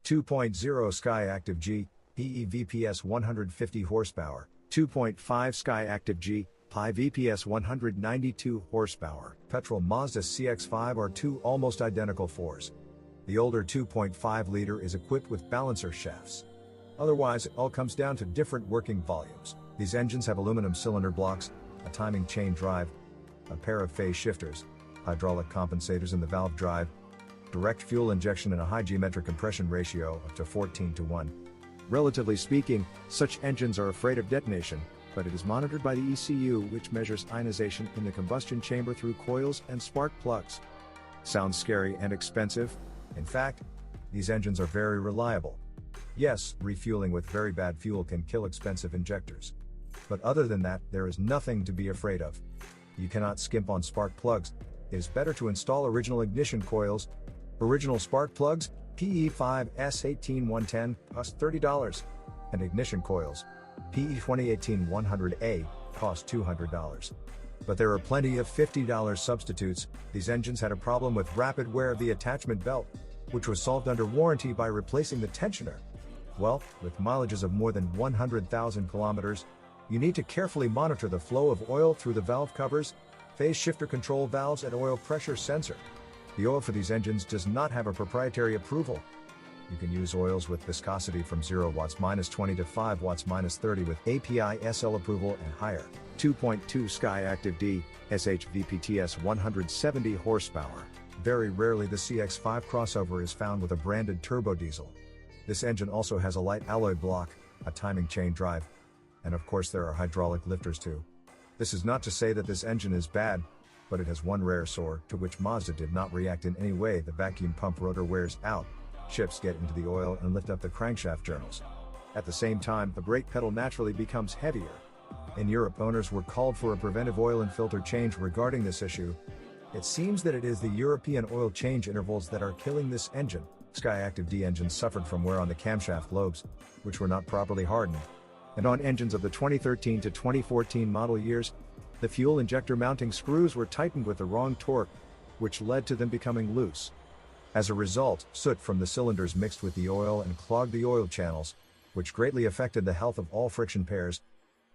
2.0 Sky Active G, PE VPS 150 horsepower, 2.5 Sky Active G, PI VPS 192 horsepower. Petrol Mazda CX-5 are two almost identical fours. The older 2.5-liter is equipped with balancer shafts. Otherwise, it all comes down to different working volumes. These engines have aluminum cylinder blocks, a timing chain drive, a pair of phase shifters, hydraulic compensators in the valve drive, direct fuel injection and a high geometric compression ratio up to 14:1. Relatively speaking, such engines are afraid of detonation, but it is monitored by the ECU, which measures ionization in the combustion chamber through coils and spark plugs. Sounds scary and expensive? In fact, these engines are very reliable. Yes, refueling with very bad fuel can kill expensive injectors. But other than that, there is nothing to be afraid of. You cannot skimp on spark plugs. It is better to install original ignition coils. Original spark plugs, PE5 S18110, cost $30. And ignition coils, PE 2018-100A, cost $200. But there are plenty of $50 substitutes. These engines had a problem with rapid wear of the attachment belt, which was solved under warranty by replacing the tensioner. Well, with mileages of more than 100,000 kilometers, you need to carefully monitor the flow of oil through the valve covers, phase shifter control valves and oil pressure sensor. The oil for these engines does not have a proprietary approval. You can use oils with viscosity from 0 watts -20 to 5 watts -30 with API SL approval and higher. 2.2 Sky Active D, SHVPTS 170 horsepower. Very rarely the CX-5 crossover is found with a branded turbo diesel. This engine also has a light alloy block, a timing chain drive, and of course there are hydraulic lifters too. This is not to say that this engine is bad, but it has one rare sore to which Mazda did not react in any way. The vacuum pump rotor wears out, chips get into the oil and lift up the crankshaft journals. At the same time, the brake pedal naturally becomes heavier. In Europe, owners were called for a preventive oil and filter change regarding this issue. It seems that it is the European oil change intervals that are killing this engine. Sky Active D engines suffered from wear on the camshaft lobes, which were not properly hardened. And on engines of the 2013 to 2014 model years, the fuel injector mounting screws were tightened with the wrong torque, which led to them becoming loose. As a result, soot from the cylinders mixed with the oil and clogged the oil channels, which greatly affected the health of all friction pairs.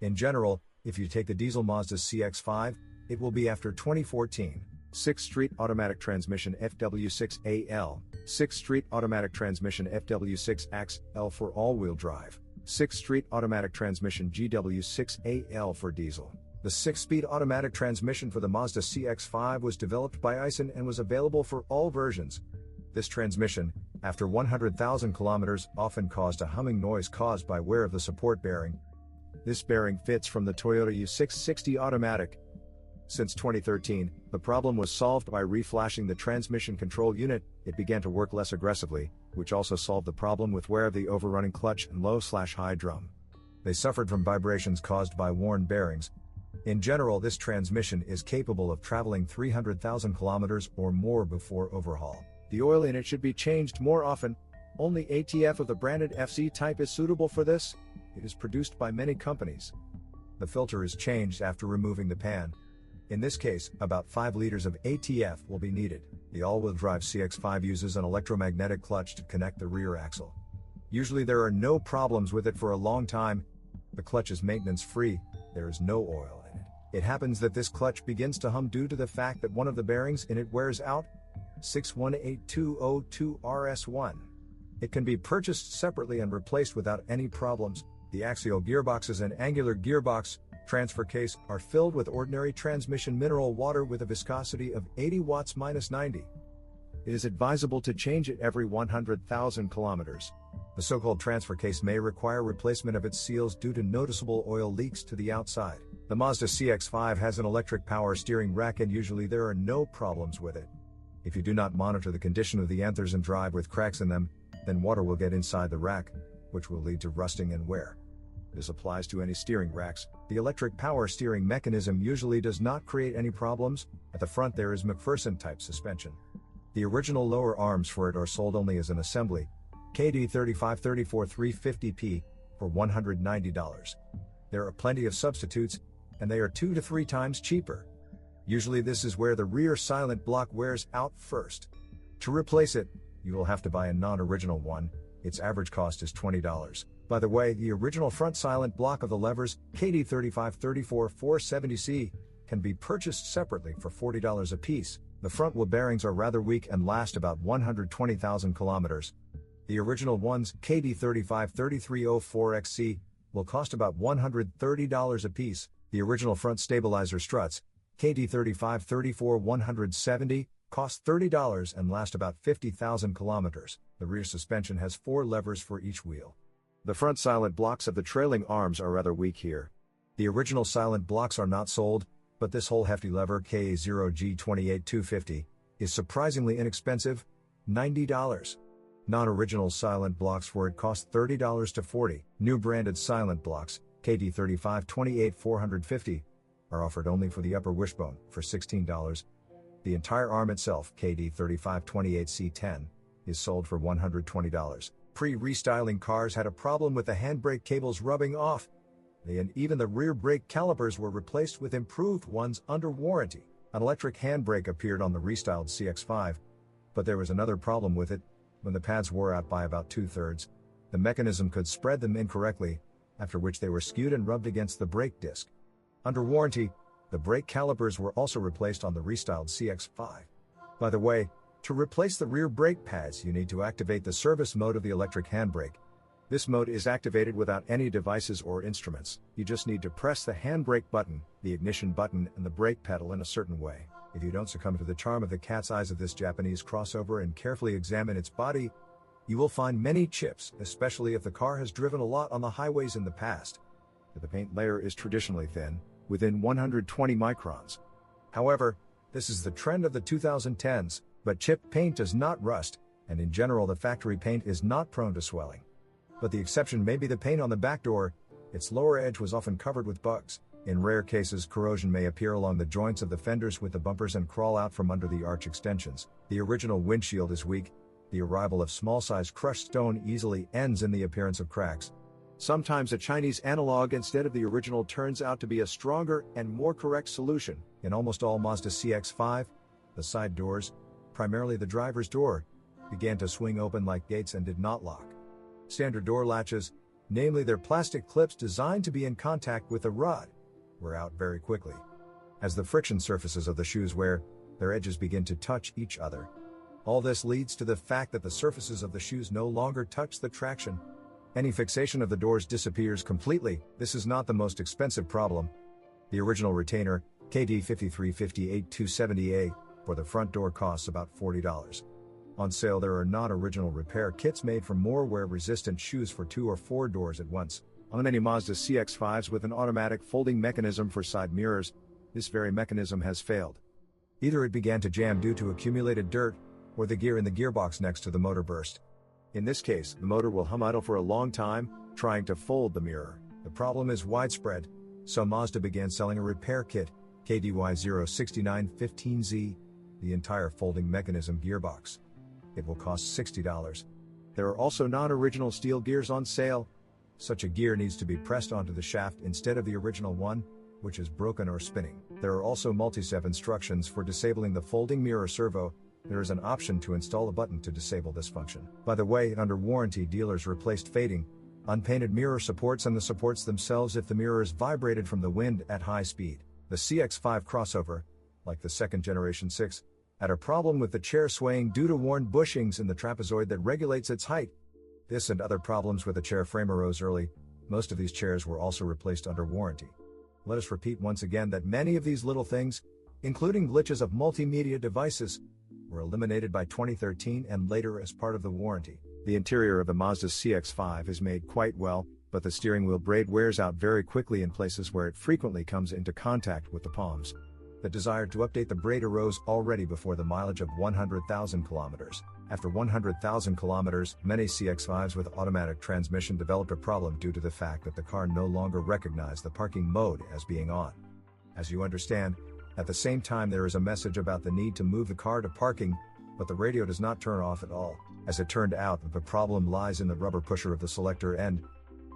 In general, if you take the diesel Mazda CX-5, it will be after 2014. 6-street automatic transmission FW6AL, 6-street automatic transmission FW6XL for all-wheel drive, 6-street automatic transmission GW6AL for diesel. The 6-speed automatic transmission for the Mazda CX-5 was developed by Aisin and was available for all versions. This transmission, after 100,000 kilometers, often caused a humming noise caused by wear of the support bearing. This bearing fits from the Toyota U660 automatic. Since 2013, the problem was solved by reflashing the transmission control unit. It began to work less aggressively, which also solved the problem with wear of the overrunning clutch and low/high drum. They suffered from vibrations caused by worn bearings. In general, this transmission is capable of traveling 300,000 kilometers or more before overhaul. The oil in it should be changed more often. Only ATF of the branded FC type is suitable for this. It is produced by many companies. The filter is changed after removing the pan. In this case, about 5 liters of ATF will be needed. The all-wheel drive CX-5 uses an electromagnetic clutch to connect the rear axle. Usually there are no problems with it for a long time. The clutch is maintenance-free. There is no oil in it. It happens that this clutch begins to hum due to the fact that one of the bearings in it wears out. 618202RS1. It can be purchased separately and replaced without any problems. The axial gearboxes and angular gearbox transfer case are filled with ordinary transmission mineral water with a viscosity of 80 watts -90. It is advisable to change it every 100,000 kilometers. The so-called transfer case may require replacement of its seals due to noticeable oil leaks to the outside. The Mazda CX-5 has an electric power steering rack and usually there are no problems with it. If you do not monitor the condition of the anthers and drive with cracks in them, then water will get inside the rack, which will lead to rusting and wear. This applies to any steering racks. The electric power steering mechanism usually does not create any problems. At the front there is McPherson-type suspension. The original lower arms for it are sold only as an assembly, KD 3534 350p, for $190. There are plenty of substitutes, and they are 2 to 3 times cheaper. Usually this is where the rear silent block wears out first. To replace it, you will have to buy a non-original one. Its average cost is $20. By the way, the original front silent block of the levers, KD3534-470C, can be purchased separately for $40 a piece. The front wheel bearings are rather weak and last about 120,000 kilometers. The original ones, KD353304XC, will cost about $130 a piece. The original front stabilizer struts, KD3534-170, cost $30 and last about 50,000 kilometers. The rear suspension has 4 levers for each wheel. The front silent blocks of the trailing arms are rather weak here. The original silent blocks are not sold, but this whole hefty lever KA0G28250 is surprisingly inexpensive, $90. Non-original silent blocks for it cost $30 to $40. New branded silent blocks, KD3528-450, are offered only for the upper wishbone, for $16. The entire arm itself, KD3528C10, is sold for $120. Pre-restyling cars had a problem with the handbrake cables rubbing off. And even the rear brake calipers were replaced with improved ones under warranty. An electric handbrake appeared on the restyled CX-5, but there was another problem with it. When the pads wore out by about 2/3, the mechanism could spread them incorrectly, after which they were skewed and rubbed against the brake disc. Under warranty, the brake calipers were also replaced on the restyled CX-5. By the way, to replace the rear brake pads, you need to activate the service mode of the electric handbrake. This mode is activated without any devices or instruments. You just need to press the handbrake button, the ignition button, and the brake pedal in a certain way. If you don't succumb to the charm of the cat's eyes of this Japanese crossover and carefully examine its body, you will find many chips, especially if the car has driven a lot on the highways in the past. The paint layer is traditionally thin, within 120 microns. However, this is the trend of the 2010s, but chip paint does not rust, and in general the factory paint is not prone to swelling. But the exception may be the paint on the back door. Its lower edge was often covered with bugs. In rare cases, corrosion may appear along the joints of the fenders with the bumpers and crawl out from under the arch extensions. The original windshield is weak. The arrival of small-sized crushed stone easily ends in the appearance of cracks. Sometimes a Chinese analog instead of the original turns out to be a stronger and more correct solution. In almost all Mazda CX-5, the side doors, primarily the driver's door, began to swing open like gates and did not lock. Standard door latches, namely their plastic clips designed to be in contact with the rod, were out very quickly. As the friction surfaces of the shoes wear, their edges begin to touch each other. All this leads to the fact that the surfaces of the shoes no longer touch the traction. Any fixation of the doors disappears completely. This is not the most expensive problem. The original retainer, KD5358270A, for the front door costs about $40. On sale there are non-original repair kits made from more wear-resistant shoes for 2 or 4 doors at once. On many Mazda CX-5s with an automatic folding mechanism for side mirrors, this very mechanism has failed. Either it began to jam due to accumulated dirt, or the gear in the gearbox next to the motor burst. In this case, the motor will hum idle for a long time, trying to fold the mirror. The problem is widespread, so Mazda began selling a repair kit, KDY06915Z, the entire folding mechanism gearbox. It will cost $60. There are also non-original steel gears on sale. Such a gear needs to be pressed onto the shaft instead of the original one, which is broken or spinning. There are also multi-step instructions for disabling the folding mirror servo. There is an option to install a button to disable this function. By the way, under warranty dealers replaced fading, unpainted mirror supports and the supports themselves if the mirror is vibrated from the wind at high speed. The CX-5 crossover, like the second generation 6, had a problem with the chair swaying due to worn bushings in the trapezoid that regulates its height. This and other problems with the chair frame arose early. Most of these chairs were also replaced under warranty. Let us repeat once again that many of these little things, including glitches of multimedia devices, were eliminated by 2013 and later as part of the warranty. The interior of the Mazda CX-5 is made quite well, but the steering wheel braid wears out very quickly in places where it frequently comes into contact with the palms. The desire to update the braid arose already before the mileage of 100,000 kilometers. After 100,000 kilometers, many CX-5s with automatic transmission developed a problem due to the fact that the car no longer recognized the parking mode as being on. As you understand, at the same time there is a message about the need to move the car to parking, but the radio does not turn off at all. As it turned out, the problem lies in the rubber pusher of the selector end.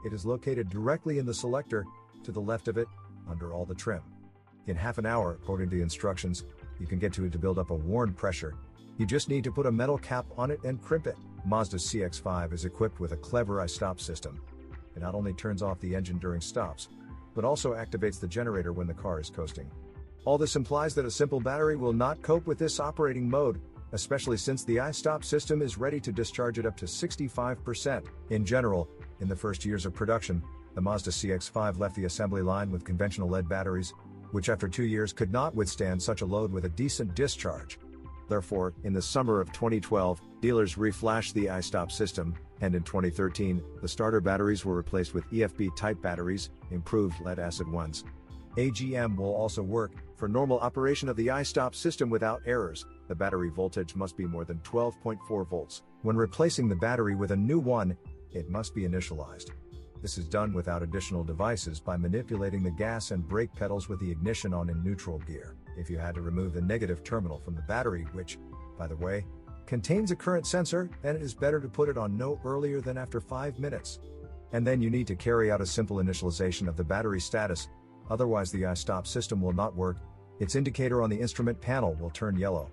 It is located directly in the selector, to the left of it, under all the trim. In half an hour, according to the instructions, you can get to it to build up a worn pressure. You just need to put a metal cap on it and crimp it. Mazda CX-5 is equipped with a clever I-stop system. It not only turns off the engine during stops, but also activates the generator when the car is coasting. All this implies that a simple battery will not cope with this operating mode, especially since the I-stop system is ready to discharge it up to 65%. In general, in the first years of production, the Mazda CX-5 left the assembly line with conventional lead batteries, which after 2 years could not withstand such a load with a decent discharge. Therefore, in the summer of 2012, dealers reflashed the I-stop system, and in 2013, the starter batteries were replaced with EFB-type batteries, improved lead-acid ones. AGM will also work for normal operation of the I-stop system without errors. The battery voltage must be more than 12.4 volts. When replacing the battery with a new one, it must be initialized. This is done without additional devices by manipulating the gas and brake pedals with the ignition on in neutral gear. If you had to remove the negative terminal from the battery, which, by the way, contains a current sensor, then it is better to put it on no earlier than after 5 minutes. And then you need to carry out a simple initialization of the battery status, otherwise the I-stop system will not work. Its indicator on the instrument panel will turn yellow.